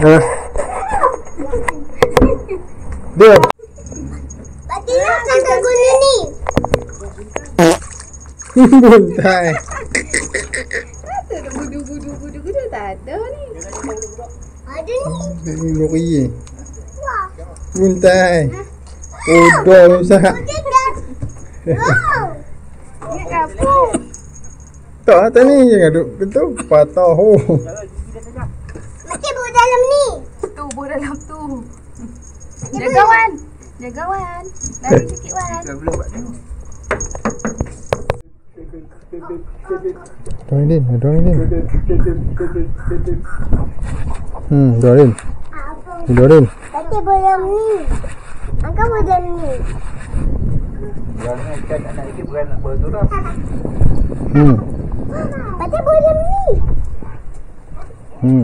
Dia. Pakcik nak cakap guna ni. Buntai. Tak ada budu tak ada ni. Ada ni. Ini lori. Buntai. Bodoh Ustaz. Ingat apa? Tak atas ni jangan duduk betul patah. Pakcik bawa dalam ni. Tu buah dalam tu. Jaga Wan. Jaga Wan. Lari sikit Wan. Doain Din. Doain. Doain. Pakcik bawa dalam ni. Angkat bawa dalam ni. Jangan ikan anak lagi beranak bergerak. Pakcik bawa dalam ni.